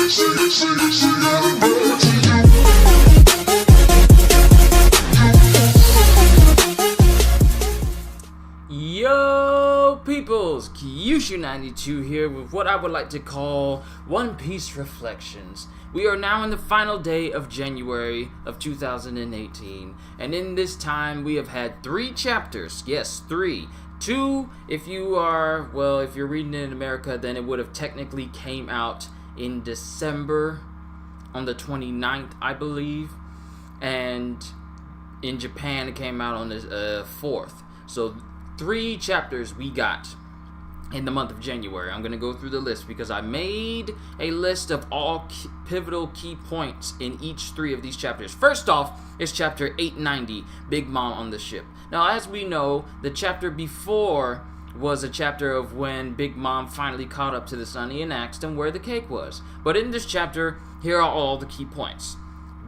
Yo peoples, Kyushu92 here with what I would like to call One Piece Reflections. We are now in the final day of January of 2018, and in this time we have had 3 chapters. Yes, 3. 2, if you're reading it in America, then it would have technically came out in December on the 29th, I believe, and in Japan it came out on the 4th. So 3 chapters we got in the month of January. I'm going to go through the list because I made a list of all pivotal key points in each 3 of these chapters. First off is chapter 890, Big Mom on the ship. Now, as we know, the chapter before was a chapter of when Big Mom finally caught up to the Sunny and asked him where the cake was. But in this chapter, here are all the key points.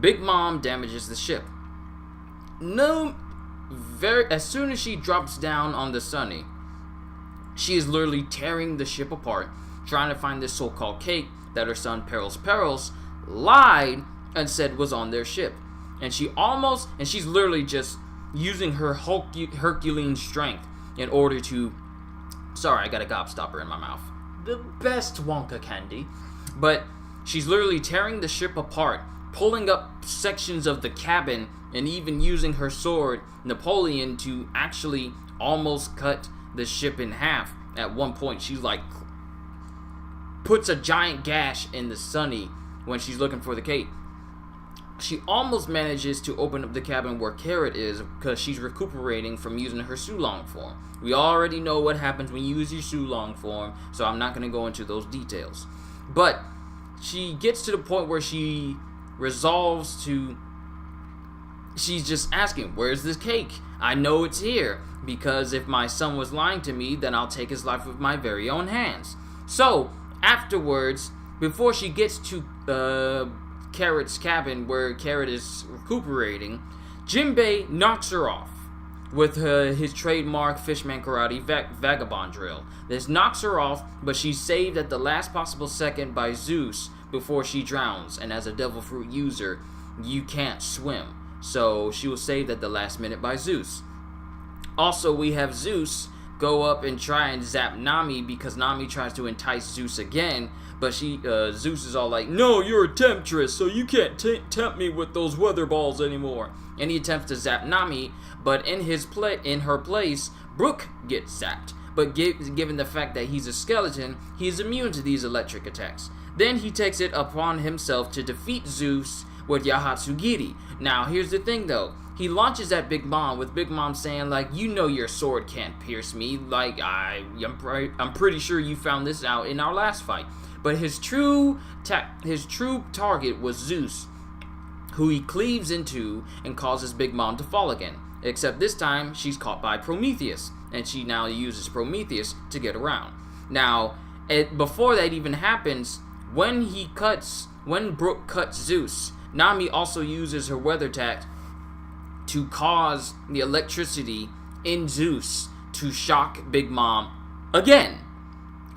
Big Mom damages the ship. As soon as she drops down on the Sunny, she is literally tearing the ship apart, trying to find this so-called cake that her son Perils lied and said was on their ship. And she's literally just using her Herculean strength in order to... Sorry, I got a gobstopper in my mouth. The best Wonka candy. But she's literally tearing the ship apart, pulling up sections of the cabin, and even using her sword, Napoleon, to actually almost cut the ship in half. At one point, she's like, puts a giant gash in the Sunny when she's looking for the cake. She almost manages to open up the cabin where Carrot is because she's recuperating from using her Sulong form. We already know what happens when you use your Sulong form, so I'm not going to go into those details. But she gets to the point where she resolves to... She's just asking, where's this cake? I know it's here, because if my son was lying to me, then I'll take his life with my very own hands. So, afterwards, before she gets to Carrot's cabin, where Carrot is recuperating, Jinbei knocks her off with his trademark Fishman Karate Vagabond Drill. This knocks her off, but she's saved at the last possible second by Zeus before she drowns, and as a Devil Fruit user, you can't swim. So she was saved at the last minute by Zeus. Also, we have Zeus go up and try and zap Nami because Nami tries to entice Zeus again, but Zeus is all like, no, you're a temptress, so you can't tempt me with those weather balls anymore. And he attempts to zap Nami, but in her place, Brook gets zapped. But given the fact that he's a skeleton, he is immune to these electric attacks. Then he takes it upon himself to defeat Zeus with Yahatsugiri. Now, here's the thing though. He launches at Big Mom with Big Mom saying, like, you know your sword can't pierce me. Like, I'm pretty sure you found this out in our last fight. But his true target was Zeus, who he cleaves into and causes Big Mom to fall again. Except this time, she's caught by Prometheus, and she now uses Prometheus to get around. Now, before that even happens, when Brook cuts Zeus, Nami also uses her weather attack to cause the electricity in Zeus to shock Big Mom again.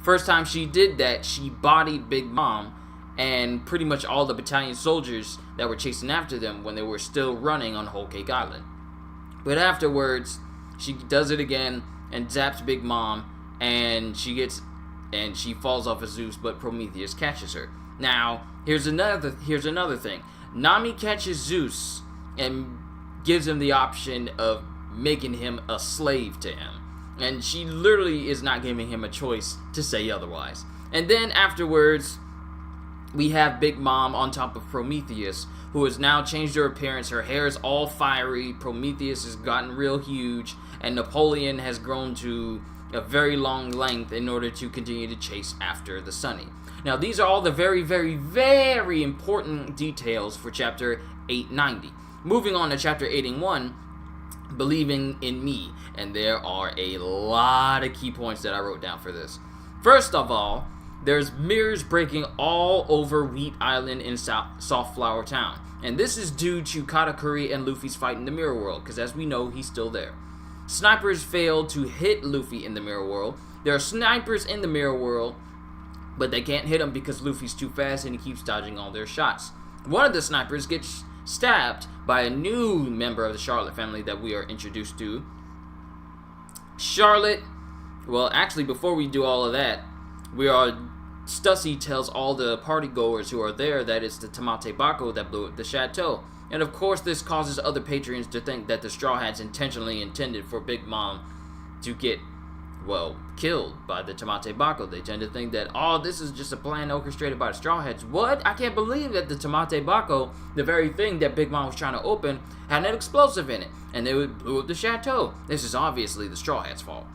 First time she did that, she bodied Big Mom and pretty much all the battalion soldiers that were chasing after them when they were still running on Whole Cake Island. But afterwards, she does it again and zaps Big Mom, and she falls off of Zeus, but Prometheus catches her. Now, here's another thing. Nami catches Zeus and gives him the option of making him a slave to him. And she literally is not giving him a choice to say otherwise. And then afterwards, we have Big Mom on top of Prometheus, who has now changed her appearance. Her hair is all fiery. Prometheus has gotten real huge. And Napoleon has grown to a very long length in order to continue to chase after the Sunny. Now, these are all the very, very, very important details for Chapter 890. Moving on to Chapter 881, Believing in Me. And there are a lot of key points that I wrote down for this. First of all, there's mirrors breaking all over Wheat Island in Softflower Town. And this is due to Katakuri and Luffy's fight in the Mirror World, because as we know, he's still there. Snipers failed to hit Luffy in the Mirror World. There are snipers in the Mirror World but they can't hit him because Luffy's too fast and he keeps dodging all their shots. One of the snipers gets stabbed by a new member of the Charlotte family that we are introduced to. Charlotte, well, actually, before we do all of that, Stussy tells all the partygoers who are there that it's the Tamate Bako that blew up the chateau. And of course, this causes other patrons to think that the Straw Hats intentionally intended for Big Mom to get, well, killed by the Tamate Bako. They tend to think that, oh, this is just a plan orchestrated by the Straw Hats. What? I can't believe that the Tamate Bako, the very thing that Big Mom was trying to open, had an explosive in it. And they blew up the chateau. This is obviously the Straw Hats' fault.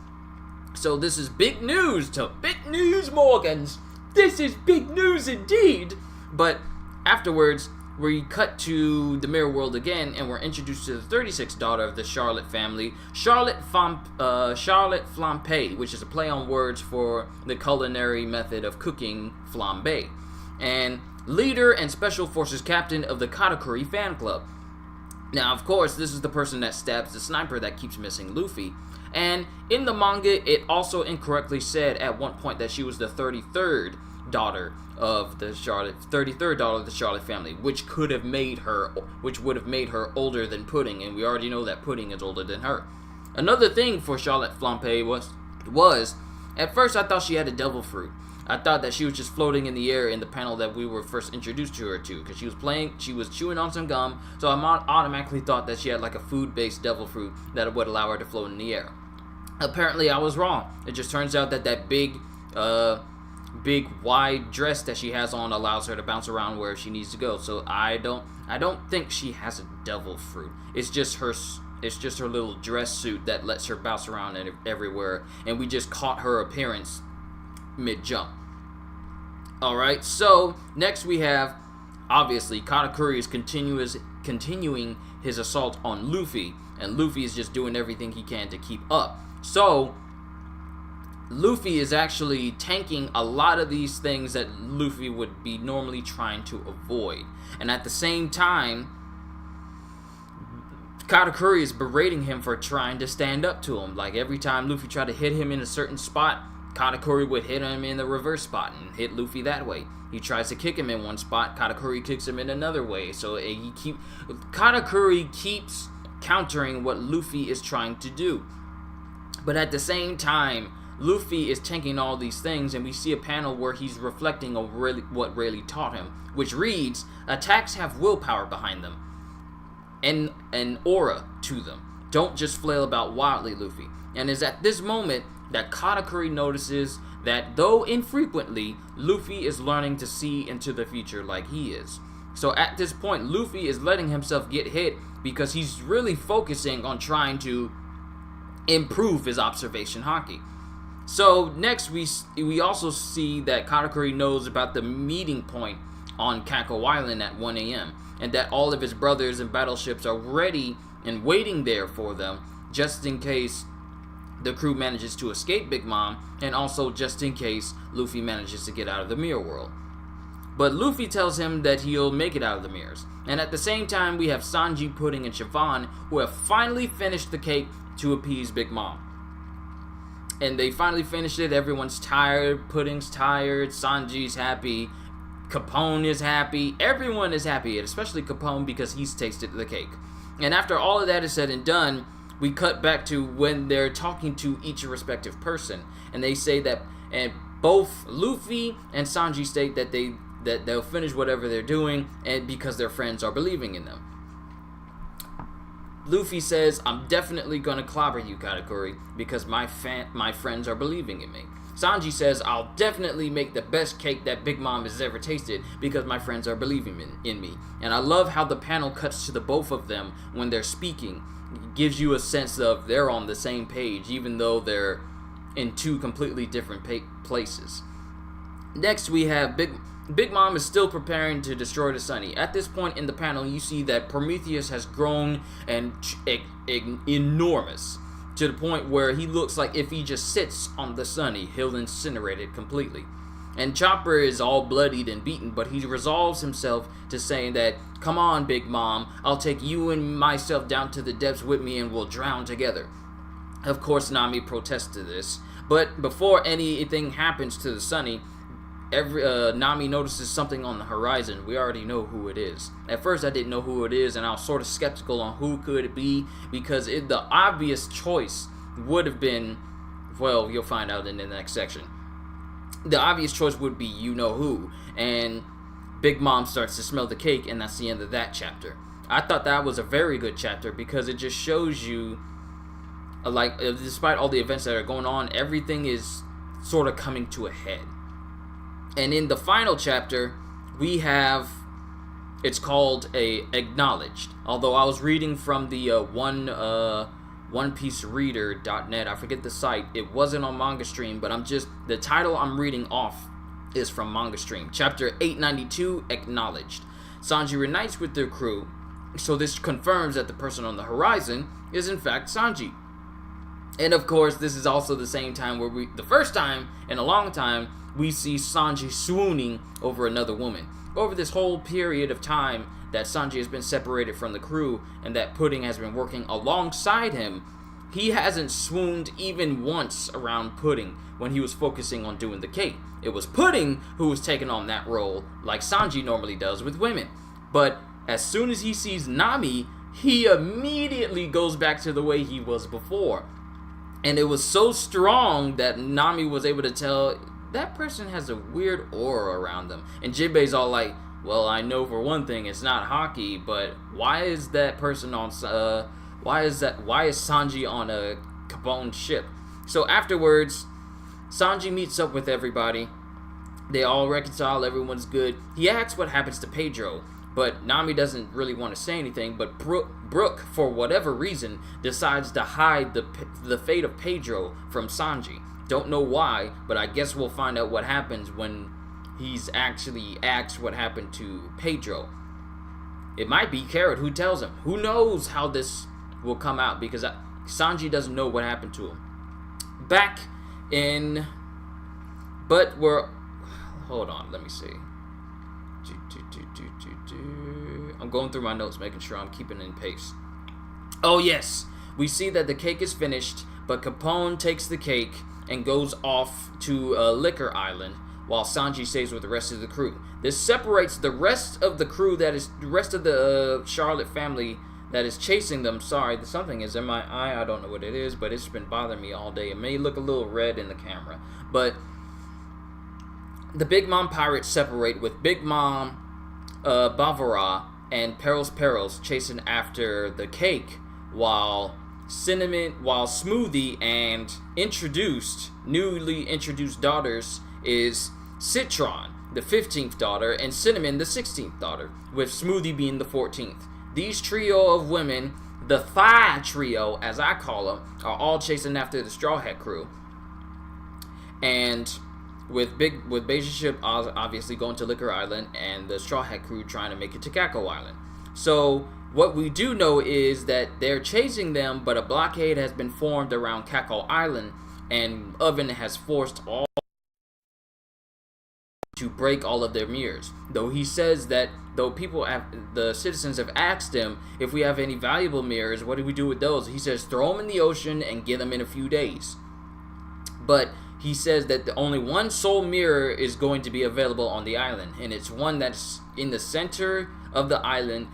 So this is big news to Big News Morgans. This is big news indeed. But afterwards, we cut to the mirror world again, and we're introduced to the 36th daughter of the Charlotte family, Charlotte Flampe, which is a play on words for the culinary method of cooking flambe, and leader and special forces captain of the Katakuri fan club. Now, of course, this is the person that stabs the sniper that keeps missing Luffy. And in the manga, it also incorrectly said at one point that she was the 33rd daughter of the Charlotte family, which would have made her older than Pudding, and we already know that Pudding is older than her. Another thing for Charlotte Flampe was at first I thought she had a devil fruit. I thought that she was just floating in the air in the panel that we were first introduced to her to, because she was chewing on some gum, so I automatically thought that she had like a food-based devil fruit that would allow her to float in the air. Apparently I was wrong. It just turns out that big wide dress that she has on allows her to bounce around where she needs to go. So I don't think she has a devil fruit. It's just her little dress suit that lets her bounce around everywhere, and we just caught her appearance mid-jump. Alright, so next we have, obviously, Katakuri is continuing his assault on Luffy, and Luffy is just doing everything he can to keep up. So Luffy is actually tanking a lot of these things that Luffy would be normally trying to avoid. And at the same time, Katakuri is berating him for trying to stand up to him. Like every time Luffy tried to hit him in a certain spot, Katakuri would hit him in the reverse spot and hit Luffy that way. He tries to kick him in one spot, Katakuri kicks him in another way. So Katakuri keeps countering what Luffy is trying to do. But at the same time, Luffy is tanking all these things, and we see a panel where he's reflecting on what Rayleigh taught him, which reads, attacks have willpower behind them, and an aura to them. Don't just flail about wildly, Luffy. And it's at this moment that Katakuri notices that, though infrequently, Luffy is learning to see into the future like he is. So at this point, Luffy is letting himself get hit because he's really focusing on trying to improve his observation haki. So next we also see that Katakuri knows about the meeting point on Kako Island at 1 a.m. and that all of his brothers and battleships are ready and waiting there for them, just in case the crew manages to escape Big Mom, and also just in case Luffy manages to get out of the mirror world. But Luffy tells him that he'll make it out of the mirrors. And at the same time, we have Sanji, Pudding, and Siobhan, who have finally finished the cake to appease Big Mom. And they finally finished it. Everyone's tired. Pudding's tired. Sanji's happy. Capone is happy. Everyone is happy, and especially Capone because he's tasted the cake. And after all of that is said and done, we cut back to when they're talking to each respective person. And they say that, and both Luffy and Sanji state that they'll finish whatever they're doing, and because their friends are believing in them. Luffy says, I'm definitely gonna clobber you, Katakuri, because my friends are believing in me. Sanji says, I'll definitely make the best cake that Big Mom has ever tasted because my friends are believing in me. And I love how the panel cuts to the both of them when they're speaking. It gives you a sense of they're on the same page, even though they're in two completely different places. Next, we have Big Mom is still preparing to destroy the Sunny. At this point in the panel, you see that Prometheus has grown and enormous, to the point where he looks like if he just sits on the Sunny, he'll incinerate it completely. And Chopper is all bloodied and beaten, but he resolves himself to saying that, come on, Big Mom, I'll take you and myself down to the depths with me and we'll drown together. Of course, Nami protests to this, but before anything happens to the Sunny, Nami notices something on the horizon. We already know who it is. At first, I didn't know who it is, and I was sort of skeptical on who could it be, because the obvious choice would have been, well, you'll find out in the next section. The obvious choice would be you-know-who, and Big Mom starts to smell the cake, and that's the end of that chapter. I thought that was a very good chapter, because it just shows you, like, despite all the events that are going on, everything is sort of coming to a head. And in the final chapter, we have, it's called a Acknowledged. Although I was reading from the OnePieceReader.net, I forget the site. It wasn't on MangaStream, but the title I'm reading off is from MangaStream. Chapter 892, Acknowledged. Sanji reunites with their crew, so this confirms that the person on the horizon is in fact Sanji. And of course, this is also the same time where the first time in a long time, we see Sanji swooning over another woman. Over this whole period of time that Sanji has been separated from the crew and that Pudding has been working alongside him, he hasn't swooned even once around Pudding when he was focusing on doing the cake. It was Pudding who was taking on that role like Sanji normally does with women. But as soon as he sees Nami, he immediately goes back to the way he was before. And it was so strong that Nami was able to tell, that person has a weird aura around them. And Jinbei's all like, well, I know for one thing it's not Haki, but why is that person on, why is Sanji on a Capone ship? So afterwards, Sanji meets up with everybody. They all reconcile, everyone's good. He asks what happens to Pedro, but Nami doesn't really want to say anything, but Brook, for whatever reason, decides to hide the fate of Pedro from Sanji. Don't know why, but I guess we'll find out what happens when he's actually asked what happened to Pedro. It might be Carrot who tells him. Who knows how this will come out, because Sanji doesn't know what happened to him. Hold on, let me see. I'm going through my notes, making sure I'm keeping in pace. Oh yes, we see that the cake is finished, but Capone takes the cake and goes off to Liquor Island, while Sanji stays with the rest of the crew. This separates the rest of the crew, the rest of the Charlotte family that is chasing them. Sorry, something is in my eye. I don't know what it is, but it's been bothering me all day. It may look a little red in the camera, but the Big Mom pirates separate, with Big Mom, Bavara, and Perils chasing after the cake, while Smoothie and newly introduced daughters is Citron, the 15th daughter, and Cinnamon, the 16th daughter, with Smoothie being the 14th. These trio of women, the Thigh Trio, as I call them, are all chasing after the Straw Hat crew. And with Beige Ship obviously going to Liquor Island, and the Straw Hat crew trying to make it to Kako Island. So what we do know is that they're chasing them, but a blockade has been formed around Kako Island, and Oven has forced all to break all of their mirrors. Though he says that the citizens have asked him, if we have any valuable mirrors, what do we do with those? He says throw them in the ocean and get them in a few days. But he says that only one sole mirror is going to be available on the island, and it's one that's in the center of the island,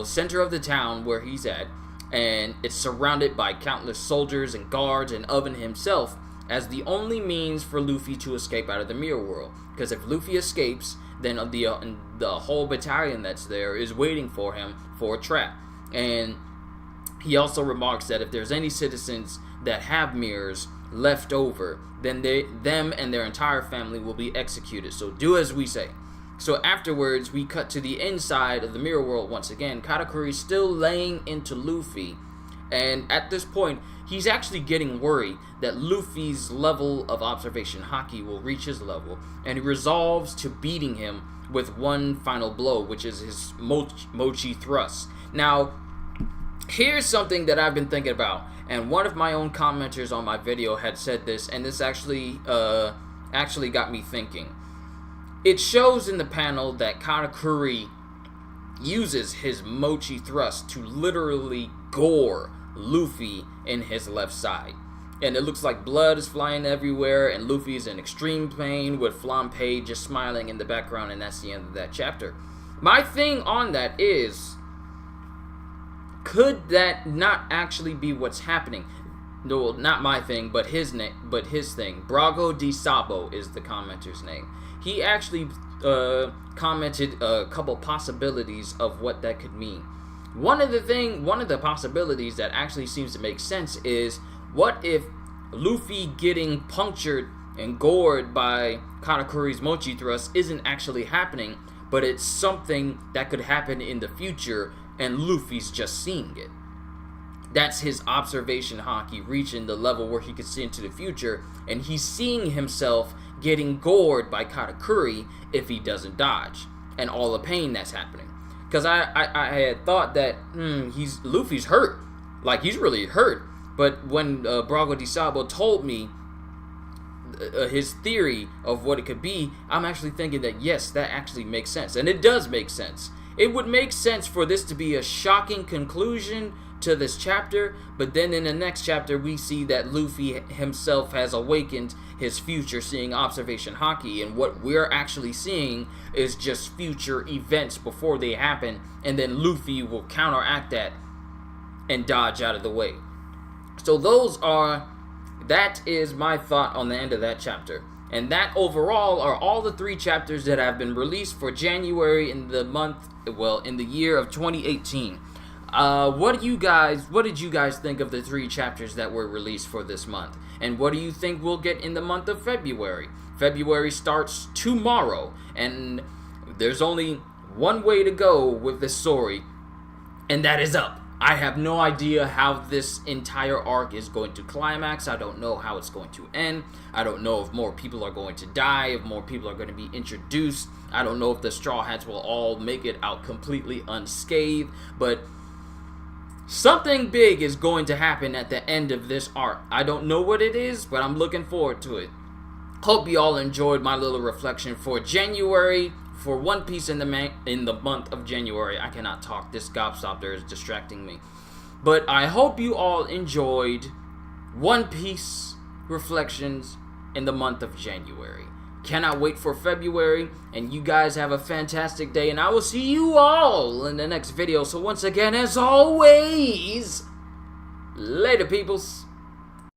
center of the town where he's at, and it's surrounded by countless soldiers and guards, and Oven himself as the only means for Luffy to escape out of the mirror world. Because if Luffy escapes, then the whole battalion that's there is waiting for him for a trap. And he also remarks that if there's any citizens that have mirrors left over, then them and their entire family will be executed. So do as we say. So afterwards, we cut to the inside of the mirror world once again. Katakuri still laying into Luffy, and at this point, he's actually getting worried that Luffy's level of observation Haki will reach his level, and he resolves to beating him with one final blow, which is his Mochi Thrust. Now, here's something that I've been thinking about, and one of my own commenters on my video had said this, and this actually got me thinking. It shows in the panel that Katakuri uses his Mochi Thrust to literally gore Luffy in his left side. And it looks like blood is flying everywhere, and Luffy's in extreme pain with Flampe just smiling in the background, and that's the end of that chapter. My thing on that is, could that not actually be what's happening? No, not my thing, but his thing. Brago di Sabo is the commenter's name. He actually commented a couple possibilities of what that could mean. One of the possibilities that actually seems to make sense is, what if Luffy getting punctured and gored by Katakuri's Mochi Thrust isn't actually happening, but it's something that could happen in the future, and Luffy's just seeing it? That's his observation haki reaching the level where he can see into the future, and he's seeing himself getting gored by Katakuri if he doesn't dodge, and all the pain that's happening. Because I had thought that Luffy's hurt, like he's really hurt. But when Brago di Sabo told me his theory of what it could be, I'm actually thinking that yes, that actually makes sense, and it does make sense. It would make sense for this to be a shocking conclusion to this chapter, but then in the next chapter we see that Luffy himself has awakened his future seeing observation haki, and what we're actually seeing is just future events before they happen, and then Luffy will counteract that and dodge out of the way. So that is my thought on the end of that chapter. And that overall are all the 3 chapters that have been released for January in the year of 2018. What did you guys think of the 3 chapters that were released for this month? And what do you think we'll get in the month of February? February starts tomorrow, and there's only one way to go with this story, and that is up. I have no idea how this entire arc is going to climax. I don't know how it's going to end. I don't know if more people are going to die, if more people are going to be introduced. I don't know if the Straw Hats will all make it out completely unscathed, but something big is going to happen at the end of this arc. I don't know what it is, but I'm looking forward to it. Hope you all enjoyed my little reflection for January, for One Piece in the month of January. I cannot talk. This gobstopper is distracting me. But I hope you all enjoyed One Piece reflections in the month of January. Cannot wait for February, and you guys have a fantastic day, and I will see you all in the next video. So once again, as always, later peoples.